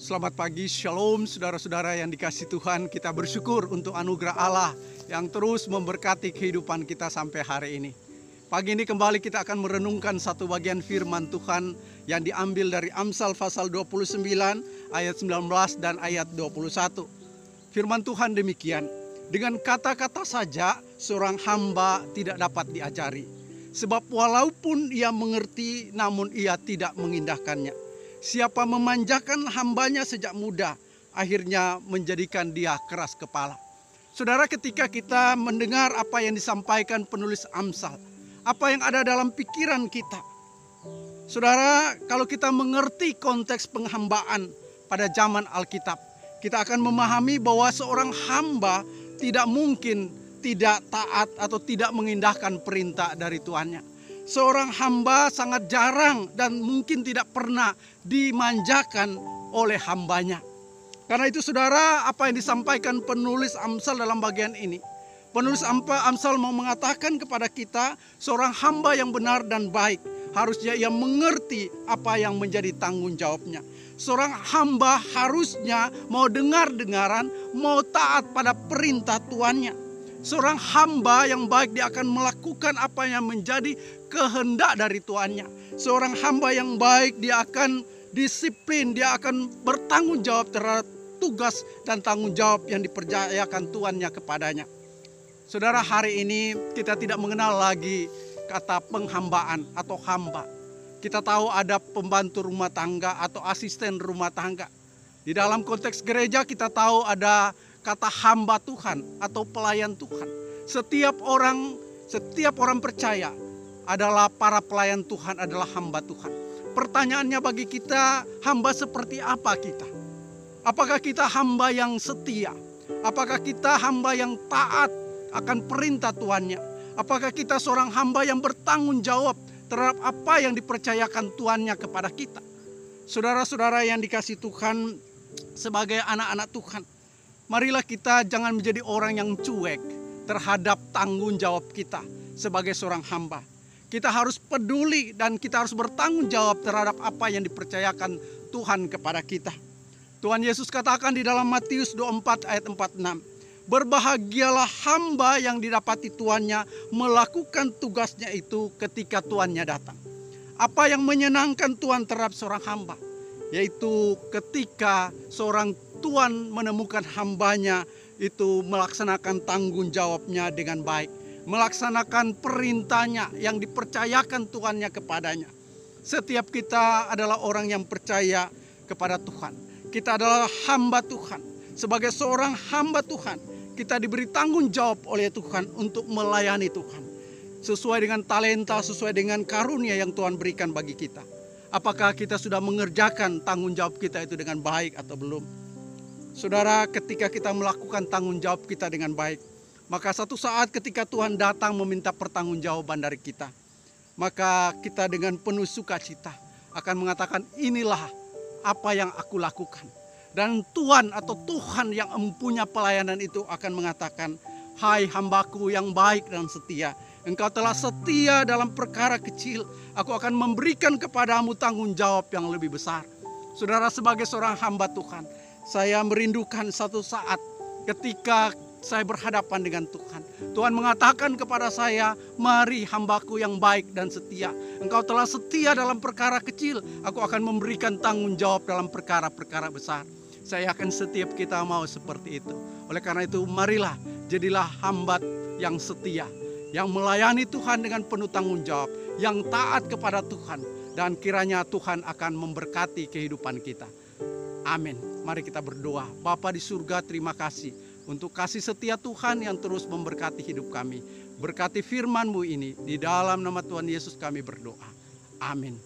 Selamat pagi, shalom saudara-saudara yang dikasihi Tuhan. Kita bersyukur untuk anugerah Allah yang terus memberkati kehidupan kita sampai hari ini. Pagi ini kembali kita akan merenungkan satu bagian firman Tuhan yang diambil dari Amsal pasal 29 ayat 19 dan ayat 21. Firman Tuhan demikian, dengan kata-kata saja seorang hamba tidak dapat diajari. Sebab walaupun ia mengerti namun ia tidak mengindahkannya. Siapa memanjakan hambanya sejak muda, akhirnya menjadikan dia keras kepala. Saudara, ketika kita mendengar apa yang disampaikan penulis Amsal, apa yang ada dalam pikiran kita. Saudara, kalau kita mengerti konteks penghambaan pada zaman Alkitab, kita akan memahami bahwa seorang hamba tidak mungkin tidak taat atau tidak mengindahkan perintah dari tuannya. Seorang hamba sangat jarang dan mungkin tidak pernah dimanjakan oleh hambanya. Karena itu saudara, apa yang disampaikan penulis Amsal dalam bagian ini, penulis Amsal mau mengatakan kepada kita, seorang hamba yang benar dan baik harusnya ia mengerti apa yang menjadi tanggung jawabnya. Seorang hamba harusnya mau dengar-dengaran, mau taat pada perintah tuannya. Seorang hamba yang baik dia akan melakukan apa yang menjadi kehendak dari tuannya. Seorang hamba yang baik dia akan disiplin, dia akan bertanggung jawab terhadap tugas dan tanggung jawab yang dipercayakan tuannya kepadanya. Saudara, hari ini kita tidak mengenal lagi kata penghambaan atau hamba. Kita tahu ada pembantu rumah tangga atau asisten rumah tangga. Di dalam konteks gereja kita tahu ada kata hamba Tuhan atau pelayan Tuhan. Setiap orang percaya adalah para pelayan Tuhan, adalah hamba Tuhan. Pertanyaannya bagi kita, hamba seperti apa kita? Apakah kita hamba yang setia? Apakah kita hamba yang taat akan perintah tuannya? Apakah kita seorang hamba yang bertanggung jawab terhadap apa yang dipercayakan tuannya kepada kita? Saudara-saudara yang dikasihi Tuhan, sebagai anak-anak Tuhan, marilah kita jangan menjadi orang yang cuek terhadap tanggung jawab kita sebagai seorang hamba. Kita harus peduli dan kita harus bertanggung jawab terhadap apa yang dipercayakan Tuhan kepada kita. Tuhan Yesus katakan di dalam Matius 24 ayat 46, berbahagialah hamba yang didapati tuannya melakukan tugasnya itu ketika tuannya datang. Apa yang menyenangkan Tuhan terhadap seorang hamba? Yaitu ketika seorang Tuhan menemukan hambanya itu melaksanakan tanggung jawabnya dengan baik. Melaksanakan perintahnya yang dipercayakan tuannya kepadanya. Setiap kita adalah orang yang percaya kepada Tuhan. Kita adalah hamba Tuhan. Sebagai seorang hamba Tuhan, kita diberi tanggung jawab oleh Tuhan untuk melayani Tuhan. Sesuai dengan talenta, sesuai dengan karunia yang Tuhan berikan bagi kita. Apakah kita sudah mengerjakan tanggung jawab kita itu dengan baik atau belum? Saudara, ketika kita melakukan tanggung jawab kita dengan baik, maka satu saat ketika Tuhan datang meminta pertanggungjawaban dari kita, maka kita dengan penuh sukacita akan mengatakan, inilah apa yang aku lakukan. Dan Tuhan atau Tuhan yang mempunyai pelayanan itu akan mengatakan, hai hambaku yang baik dan setia, engkau telah setia dalam perkara kecil, aku akan memberikan kepadamu tanggung jawab yang lebih besar. Saudara, sebagai seorang hamba Tuhan, saya merindukan satu saat ketika saya berhadapan dengan Tuhan. Tuhan mengatakan kepada saya, mari hambaku yang baik dan setia. Engkau telah setia dalam perkara kecil, aku akan memberikan tanggung jawab dalam perkara-perkara besar. Saya yakin setiap kita mau seperti itu. Oleh karena itu, marilah jadilah hamba yang setia, yang melayani Tuhan dengan penuh tanggung jawab, yang taat kepada Tuhan, dan kiranya Tuhan akan memberkati kehidupan kita. Amin. Mari kita berdoa. Bapa di surga, terima kasih untuk kasih setia Tuhan yang terus memberkati hidup kami. Berkati firman-Mu ini, di dalam nama Tuhan Yesus kami berdoa. Amin.